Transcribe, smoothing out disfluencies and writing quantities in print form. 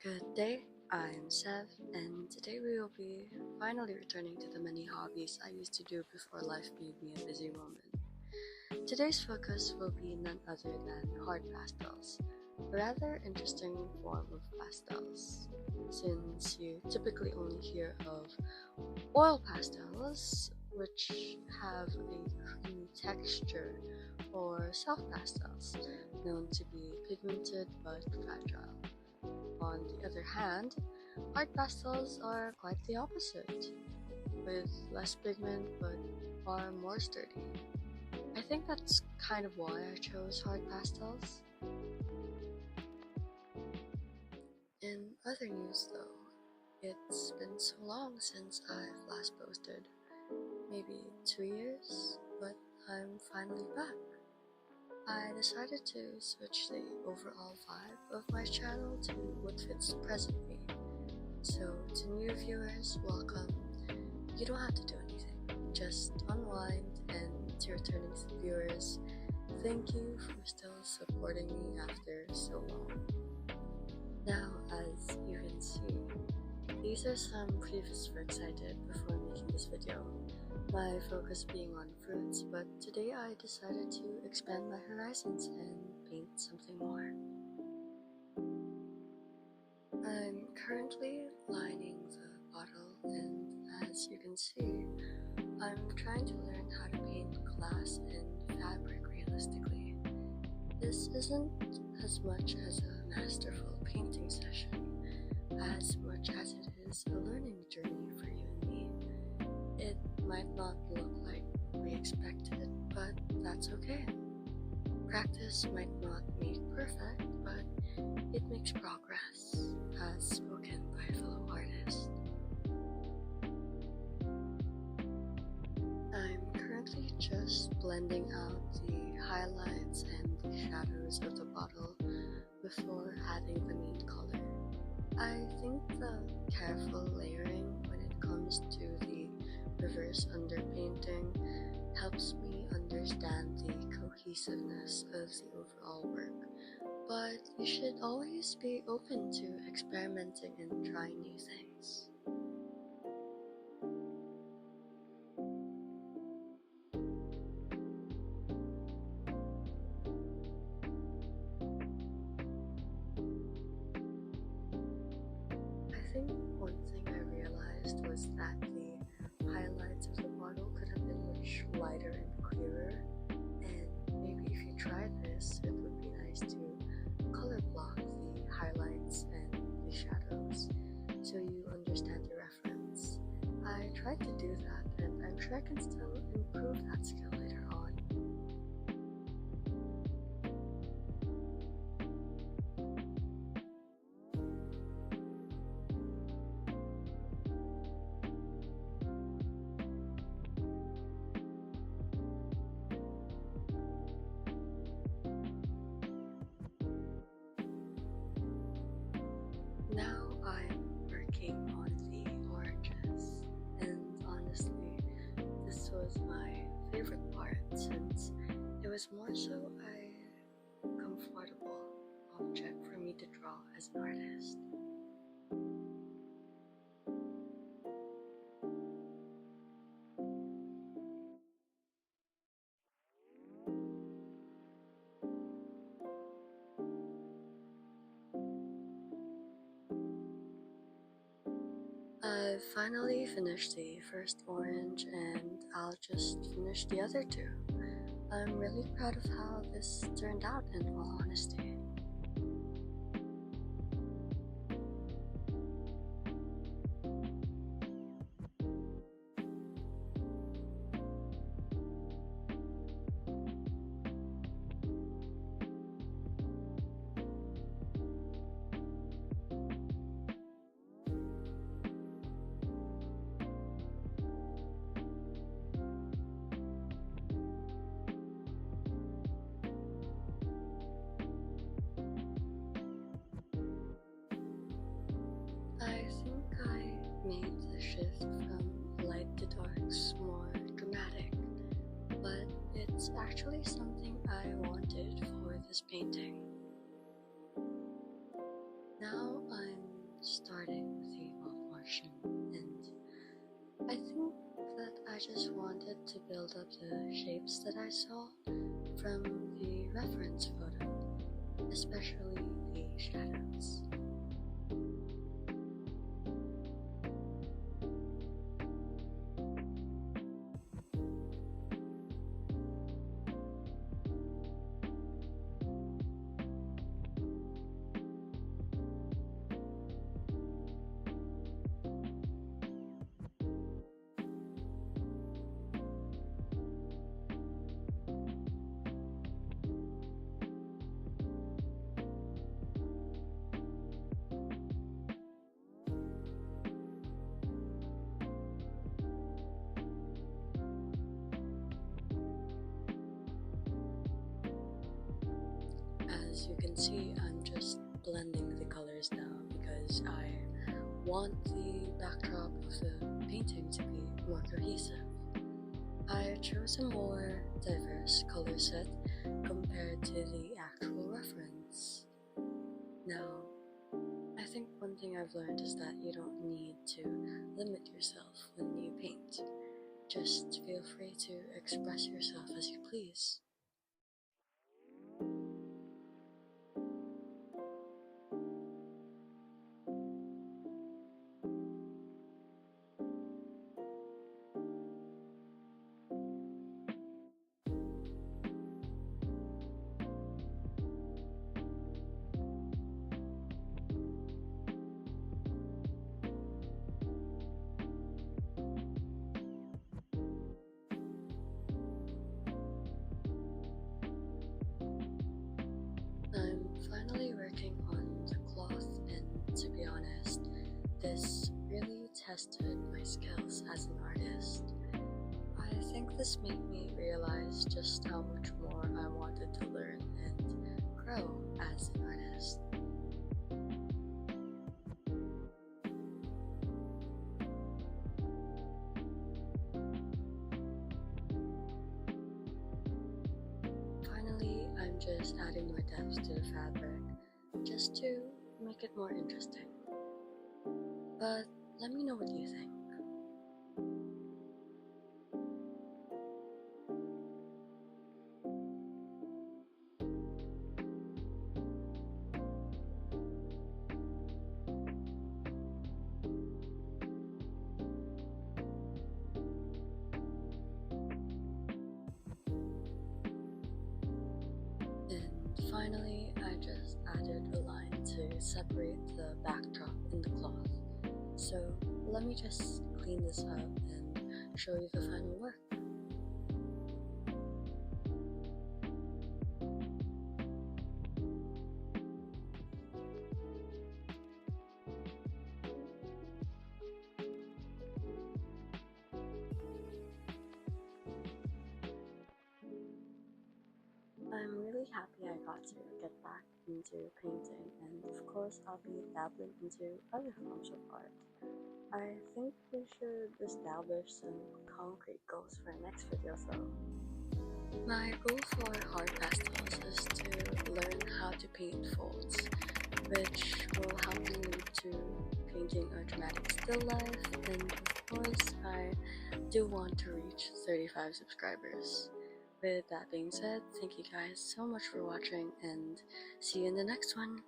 Good day, I'm Sev, and today we will be finally returning to the many hobbies I used to do before life made me a busy woman. Today's focus will be none other than hard pastels, a rather interesting form of pastels, since you typically only hear of oil pastels, which have a creamy texture, or soft pastels, known to be pigmented but fragile. On the other hand, hard pastels are quite the opposite, with less pigment but far more sturdy. I think that's kind of why I chose hard pastels. In other news though, it's been so long since I've last posted, maybe 2 years, but I'm finally back. I decided to switch the overall vibe of my channel to what fits present me. So, to new viewers, welcome. You don't have to do anything, just unwind, and to returning viewers, thank you for still supporting me after so long. Now, as you can see, these are some previous works I did before making this video, my focus being on fruits, but today I decided to expand my horizons and paint something more. I'm currently lining the bottle, and as you can see, I'm trying to learn how to paint glass and fabric realistically. This isn't as much as a masterful painting session, as much as it is a learning journey for you and me. It might not look like we expected, but that's okay. Practice might not make perfect, but it makes progress, as spoken by a fellow artist. I'm currently just blending out the highlights and the shadows of the bottle before adding the main color. I think the careful layering when it comes to the reverse underpainting helps me understand the cohesiveness of the overall work, but you should always be open to experimenting and trying new things. I think one thing I realized was that the highlights of the bottle could have been much lighter and clearer, and maybe if you try this, it would be nice to color block the highlights and the shadows so you understand the reference. I tried to do that, and I'm sure I can still improve that skill later on. Now I'm working on the oranges, and honestly, this was my favorite part since it was more so a comfortable object for me to draw as an artist. I've finally finished the first orange, and I'll just finish the other two. I'm really proud of how this turned out, in all honesty. I think I made the shift from light to darks more dramatic, but it's actually something I wanted for this painting. Now I'm starting with the off Martian, and I think that I just wanted to build up the shapes that I saw from the reference photo, especially the shadows. As you can see, I'm just blending the colors now because I want the backdrop of the painting to be more cohesive. I chose a more diverse color set compared to the actual reference. Now, I think one thing I've learned is that you don't need to limit yourself when you paint. Just feel free to express yourself as you please. I'm finally working on the cloth, and to be honest, this really tested my skills as an artist. I think this made me realize just how much more I wanted to learn and grow as an artist. Finally, I'm just adding more depth to the fabric, just to make it more interesting. But let me know what you think. And finally, I just added a line to separate the backdrop in the cloth. So let me just clean this up and show you the final work. I'm really happy I got to get back into painting, and of course I'll be dabbling into other forms of art. I think we should establish some concrete goals for our next video though. My goal for hard pastels is to learn how to paint folds, which will help me lead to painting a dramatic still life, and of course I do want to reach 35 subscribers. With that being said, thank you guys so much for watching, and see you in the next one.